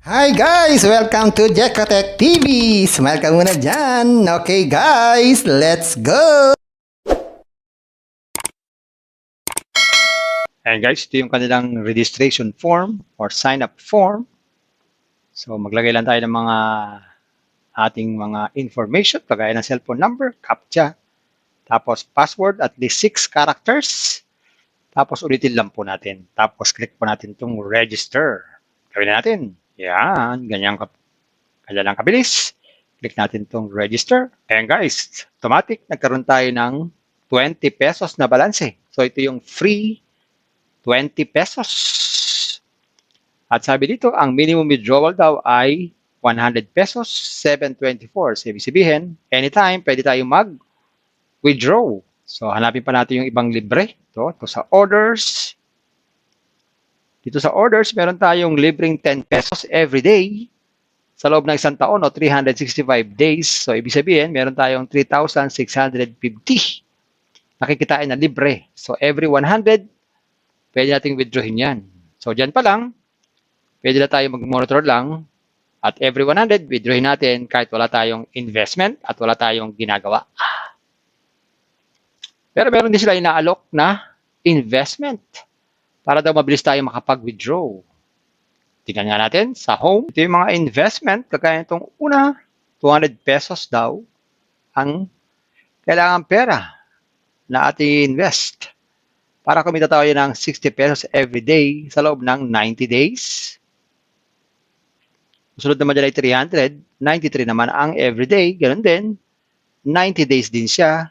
Hi guys! Welcome to Jekotech TV! Smile ka muna dyan! Okay guys, let's go! Ayan guys, ito yung kanilang registration form or sign-up form. So maglagay lang tayo ng ating mga information, kagaya ng cellphone number, CAPTCHA, tapos password at least 6 characters. Tapos ulitin lang po natin. Tapos click po natin itong register. Gawin natin. Yan, ganyan lang kabilis. Click natin itong register. Ayan guys, automatic, nagkaroon tayo ng 20 pesos na balanse. So ito yung free 20 pesos. At sabi dito, ang minimum withdrawal daw ay 100 pesos, 724. So, ibig sabihin, anytime, pwede tayong mag-withdraw. So, hanapin pa natin yung ibang libre. Ito sa orders. Dito sa orders, meron tayong libreng 10 pesos every day sa loob ng isang taon o 365 days. So, ibig sabihin, meron tayong 3,650 nakikitain na libre. So, every 100, pwede nating withdrawin yan. So, dyan pa lang, pwede na tayo mag-monitor lang at every 100, withdrawin natin kahit wala tayong investment at wala tayong ginagawa. Pero meron din sila inaalok na investment para daw mabilis tayo makapag-withdraw. Tingnan nga natin sa home. Ito yung mga investment, kagaya itong una, 200 pesos daw ang kailangan pera na ating invest para kumita tayo ng 60 pesos every day sa loob ng 90 days. Susunod naman dyan ay 300, 93 naman ang everyday, ganun din, 90 days din siya.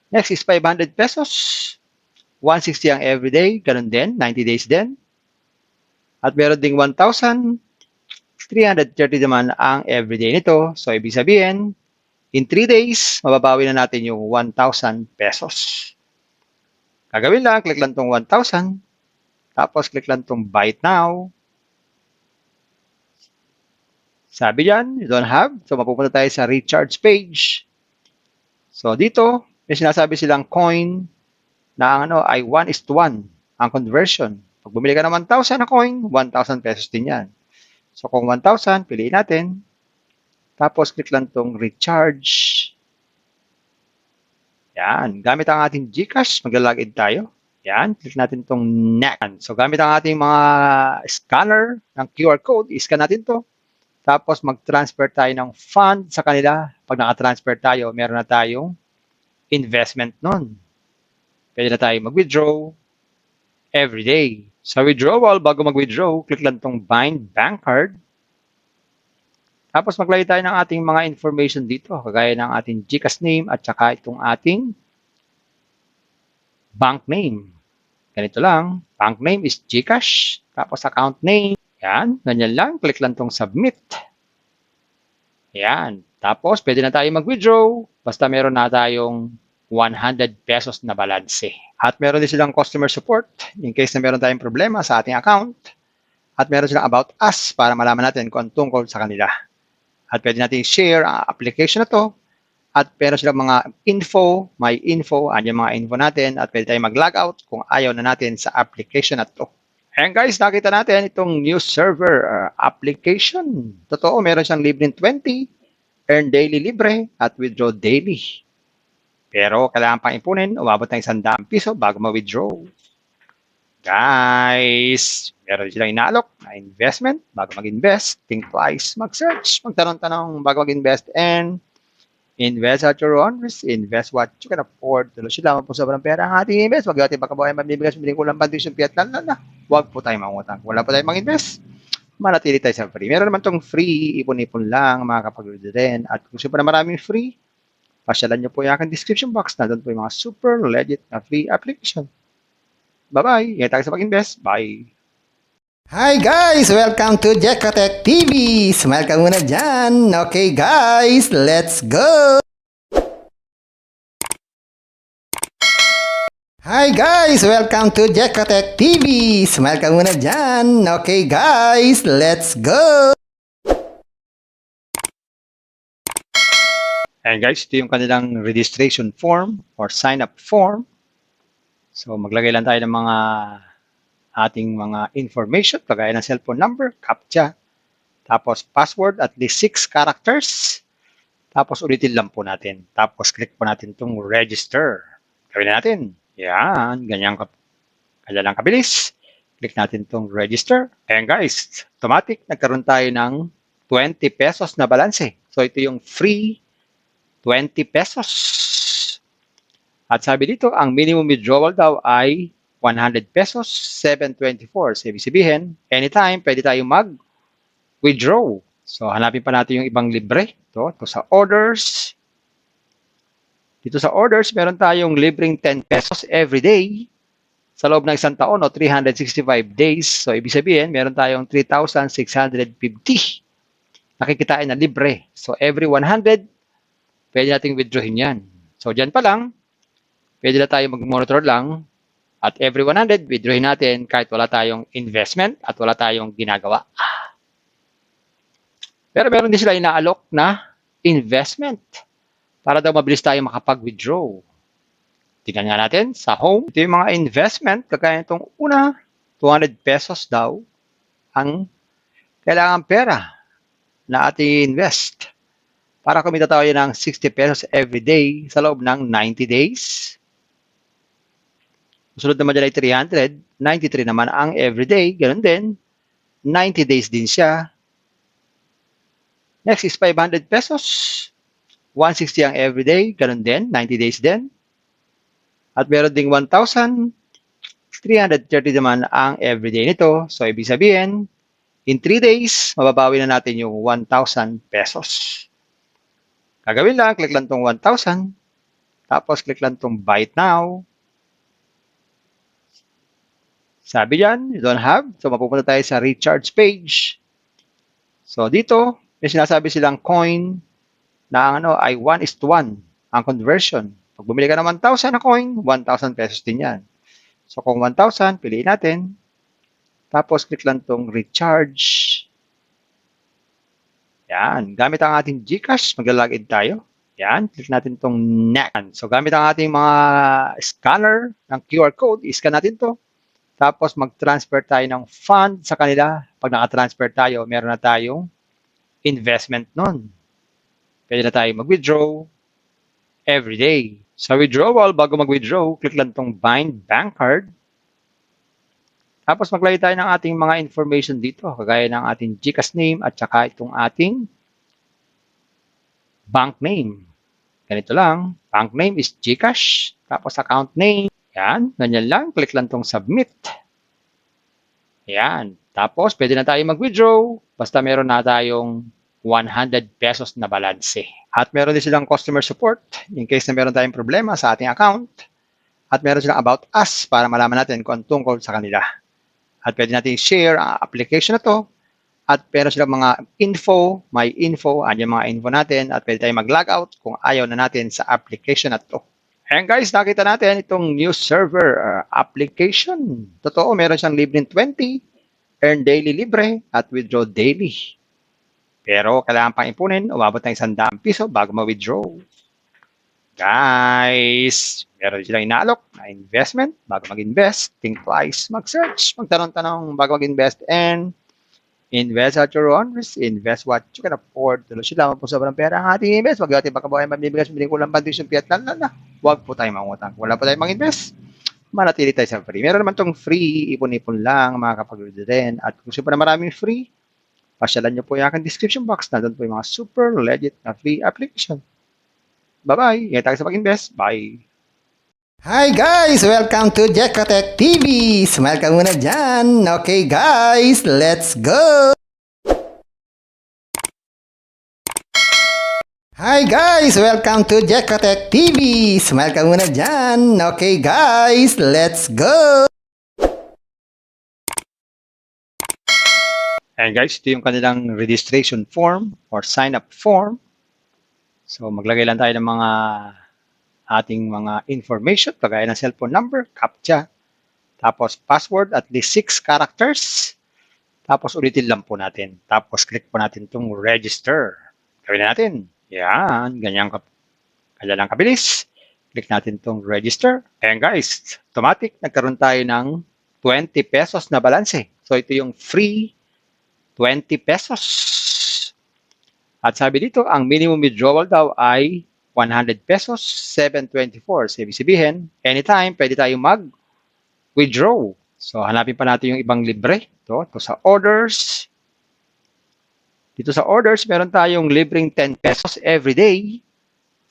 Next is 500 pesos, 160 ang everyday, ganun din, 90 days din. At meron ding 1,000, 330 naman ang everyday nito. So, ibig sabihin, in 3 days, mababawi na natin yung 1,000 pesos. Gagawin lang, click lang tong 1,000, tapos click lang tong buy it now. Sabi dyan, you don't have. So, mapupunta tayo sa recharge page. So, dito, may sinasabi silang coin na ang ay 1:1 ang conversion. Pag bumili ka ng 1,000 na coin, 1,000 pesos din yan. So, kung 1,000, piliin natin. Tapos, click lang tong recharge. Yan. Gamit ang ating GCash, maglalagin tayo. Yan. Click natin tong next. So, gamit ang ating mga scanner ng QR code, i-scan natin to. Tapos mag-transfer tayo ng fund sa kanila. Pag naka-transfer tayo, meron na tayong investment nun. Pwede na tayo mag-withdraw every day. Sa withdrawal, bago mag-withdraw, click lang tong bind bank card. Tapos maglagay tayo ng ating mga information dito, kagaya ng ating GCash name at saka itong ating bank name. Ganito lang, bank name is GCash, tapos account name. Yan, ganyan lang. Click lang tong submit. Yan. Tapos, pwede na tayo mag-withdraw. Basta meron na tayong 100 pesos na balanse. At meron din silang customer support in case na meron tayong problema sa ating account. At meron silang about us para malaman natin kung ang tungkol sa kanila. At pwede natin share ang application na to. At meron silang mga info, may info, andyan mga info natin. At pwede tayong mag-log out kung ayaw na natin sa application na to. Ayan guys, nakita natin itong new server application. Totoo, meron siyang libreng 20, earn daily libre, at withdraw daily. Pero kailangan pang ipunin, umabot ng 100 piso bago ma-withdraw. Guys, meron silang inaalok na investment. Bago mag-invest, think twice, mag-search, magtanong-tanong bago mag-invest, and invest at your own risk. Invest what you can afford. Tulo sila, po sobrang pera ang ating invest. Wag natin baka buhay mabibigay sa biling kulang pandisyon piyat na. Wag po tayo mangutang. Wala po tayo mag-invest. Manatili tayo sa free. Meron naman tong free, ipon-ipon lang, makakapag-withdraw din. At kung sino pa na maraming free, pasyalan nyo po yung aking description box. Nandun po yung mga super legit na free application. Bye-bye. Ingat tayo sa pag-invest. Bye. Hi guys! Welcome to Jekotech TV! Smile ka muna dyan! Okay guys, let's go! Hi guys! Welcome to Jekotech TV! Smile ka muna dyan! Okay guys, let's go! Ayan guys, ito yung kanilang registration form or sign-up form. So maglagay lang tayo ng ating mga information, kagaya ng cellphone number, CAPTCHA, tapos password at least 6 characters, tapos ulitin lang po natin. Tapos click po natin itong register. Gawin natin. Yan, ganyan lang kabilis. Click natin itong register. Ayan guys, automatic, nagkaroon tayo ng 20 pesos na balanse. So ito yung free 20 pesos. At sabi dito, ang minimum withdrawal daw ay 100 pesos, 724. So ibig sabihin, anytime pwede tayong mag-withdraw. So hanapin pa natin yung ibang libre. Ito sa orders. Dito sa orders, meron tayong libreng 10 pesos every day sa loob ng isang taon o 365 days. So ibig sabihin, meron tayong 3,650 nakikitain na libre. So every 100, pwede nating withdrawin yan. So dyan pa lang, pwede na tayo mag-monitor lang at every 100, withdrawin natin kahit wala tayong investment at wala tayong ginagawa. Pero meron din sila inaalok na investment para daw mabilis tayo makapag-withdraw. Tingnan nga natin sa home. Ito yung mga investment. Kagaya itong una, 200 pesos daw ang kailangan pera na ating invest para kumita tayo ng 60 pesos every day sa loob ng 90 days. Susunod naman dyan ay 300. 93 naman ang everyday. Ganun din. 90 days din siya. Next is 500 pesos. 160 ang everyday. Ganun din. 90 days din. At meron ding 1,000. 330 naman ang everyday nito. So, ibig sabihin, in 3 days, mababawi na natin yung 1,000 pesos. Gagawin lang, click lang tong 1,000. Tapos, click lang tong buy it now. Sabi dyan, you don't have. So, mapupunta tayo sa recharge page. So, dito, may sinasabi silang coin na ang ay 1:1 ang conversion. Pag bumili ka ng 1,000 na coin, 1,000 pesos din yan. So, kung 1,000, piliin natin. Tapos, click lang tong recharge. Yan. Gamit ang ating GCash, maglalagin tayo. Yan. Click natin tong next. So, gamit ang ating mga scanner ng QR code, i-scan natin to. Tapos, mag-transfer tayo ng fund sa kanila. Pag naka-transfer tayo, meron na tayong investment nun. Pwede na tayo mag-withdraw every day. Sa withdrawal, bago mag-withdraw, click lang tong bind bank card. Tapos maglagay tayo ng ating mga information dito, kagaya ng ating GCash name at saka itong ating bank name. Ganito lang, bank name is GCash, tapos account name. Yan, ganyan lang, click lang tong submit. Yan, tapos pwede na tayo mag-withdraw, basta meron na tayong 100 pesos na balanse. At meron din silang customer support in case na meron tayong problema sa ating account. At meron silang about us para malaman natin kung tungkol sa kanila. At pwede natin share ang application na to. At meron silang mga info, may info, andyan mga info natin. At pwede tayong mag-log out kung ayaw na natin sa application na to. Ayan guys, nakita natin itong new server application. Totoo, meron siyang libreng 20, earn daily libre, at withdraw daily. Pero kailangan pang ipunin, umabot ng 100 piso bago ma-withdraw. Guys, meron silang inaalok na investment bago mag-invest. Think twice, mag-search, magtanong-tanong bago mag-invest, and invest at your own risk. Invest what you can afford. Tulo sila, kung sobrang pera ang ating invest, wag natin baka buhay mabibigas, hindi ko lang pandisyon, piyat na. Huwag po tayo mangutang. Wala po tayo mag-invest. Manatili tayo sa free. Meron naman tong free, ipon-ipon lang, makakapag-withdraw din. At kung siyempre maraming free, pasyalan nyo po yung aking description box na doon po yung mga super legit na free application. Bye-bye. Ingat tayo sa pag-invest. Bye. Hi guys! Welcome to Jekotech TV! Smile ka muna dyan! Okay guys, let's go! Hi guys! Welcome to Jekotech TV! Smile ka muna dyan! Okay guys, let's go! And guys, ito yung kanilang registration form or sign-up form. So maglagay lang tayo ng mga ating mga information, kagaya ng cellphone number, CAPTCHA, tapos password at least 6 characters, tapos ulitin lang po natin. Tapos click po natin itong register. Gawin natin. Yan, ganyan lang kabilis. Click natin itong register. Ayan guys, automatic, nagkaroon tayo ng 20 pesos na balanse. So ito yung free 20 pesos. At sabi dito, ang minimum withdrawal daw ay 100 pesos, 724. So ibig sabihin, anytime pwede tayong mag-withdraw. So hanapin pa natin yung ibang libre. Ito sa orders. Dito sa orders, meron tayong libreng 10 pesos every day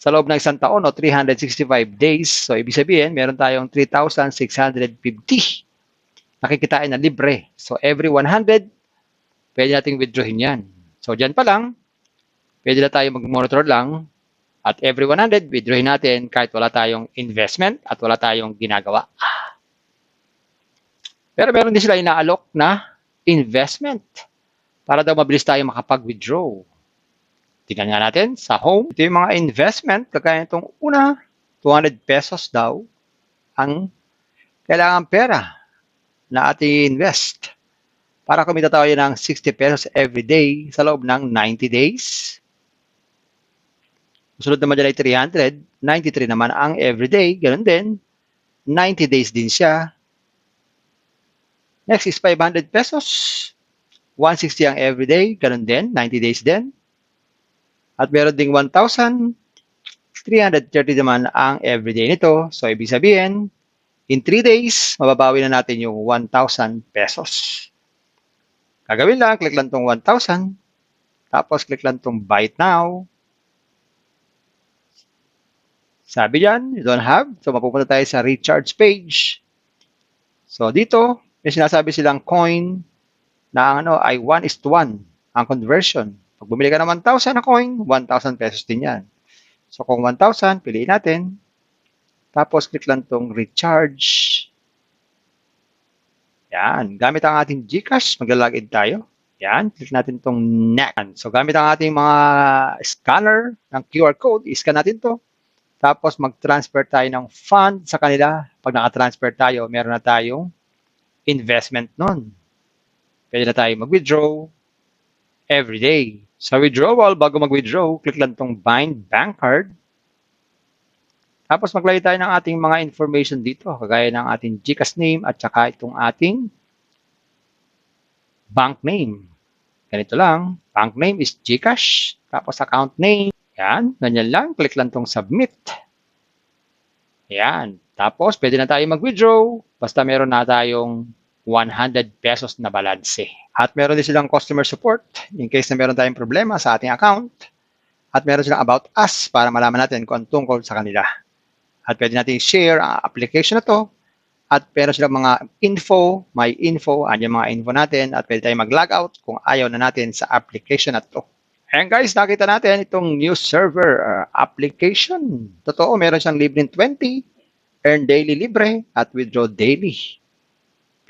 sa loob ng isang taon o 365 days. So, ibig sabihin, meron tayong 3,650 nakikitain na libre. So, every 100, pwede nating withdrawin yan. So, dyan pa lang, pwede na tayo mag-monitor lang at every 100, withdrawin natin kahit wala tayong investment at wala tayong ginagawa. Pero meron din sila inaalok na investment para daw mabilis tayo makapag-withdraw. Tingnan nga natin sa home. Ito yung mga investment. Kagaya itong una, 200 pesos daw ang kailangan pera na ating invest para kumita tayo ng 60 pesos every day sa loob ng 90 days. Susunod naman dyan ay 300. 93 naman ang everyday. Ganun din. 90 days din siya. Next is 500 pesos. 160 ang everyday. Ganun din. 90 days din. At meron ding 1,330 naman ang everyday nito. So, ibig sabihin, in 3 days, mababawi na natin yung 1,000 pesos. Gagawin lang, click lang tong 1,000. Tapos, click lang tong buy it now. Sabi dyan, you don't have. So, mapupunta tayo sa recharge page. So, dito, may sinasabi silang coin na ang ay 1:1 ang conversion. Pag bumili ka ng 1,000 na coin, 1,000 pesos din yan. So, kung 1,000, piliin natin. Tapos, click lang tong recharge. Yan. Gamit ang ating GCash, maglalagin tayo. Yan. Click natin tong next. So, gamit ang ating mga scanner ng QR code, i-scan natin to. Tapos, mag-transfer tayo ng fund sa kanila. Pag naka-transfer tayo, meron na tayong investment nun. Pwede na tayo mag-withdraw every day. Sa withdrawal, bago mag-withdraw, click lang tong bind bank card. Tapos maglagay tayo ng ating mga information dito, kagaya ng ating GCash name at saka itong ating bank name. Ganito lang, bank name is GCash, tapos account name. Yan, ganyan lang, click lang tong submit. Yan, tapos pwede na tayo mag-withdraw, basta meron na tayong 100 pesos na balanse. At meron din silang customer support in case na meron tayong problema sa ating account. At meron silang about us para malaman natin kung anong tungkol sa kanila. At pwede natin share ang application na to. At meron silang mga info, may info, andyan mga info natin. At pwede tayong mag-log out kung ayaw na natin sa application na to. And guys, nakita natin itong new server application. Totoo, meron siyang libreng 20, earn daily libre, at withdraw daily.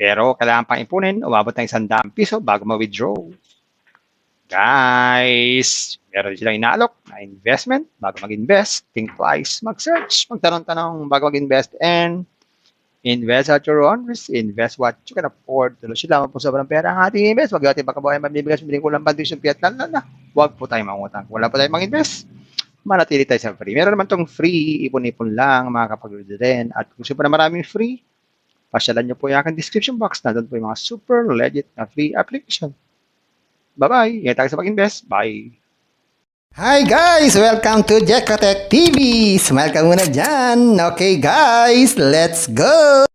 Pero kailangan pang ipunin, umabot ng 100 piso bago ma-withdraw. Guys, meron silang inaalok na investment. Bago mag-invest, think twice, mag-search, magtanong-tanong bago mag-invest, and invest at your own risk. Invest what you can afford. Tulo sila, kung sobrang pera ang ating invest, wag natin baka buhay mabibigay, hindi ko lang pandisyon, piat na. Huwag po tayo mangutang. Kung wala po tayo mag-invest, manatili tayo sa free. Meron naman tong free, ipon-ipon lang, makakapag-withdraw din. At kung gusto pa na maraming free, pasyalan nyo po yung aking description box. Nandun po yung mga super legit na free application. Bye-bye. Ingat tayo sa pag-invest. Bye. Hi guys! Welcome to Jekotech TV! Smile ka muna dyan! Okay guys, let's go!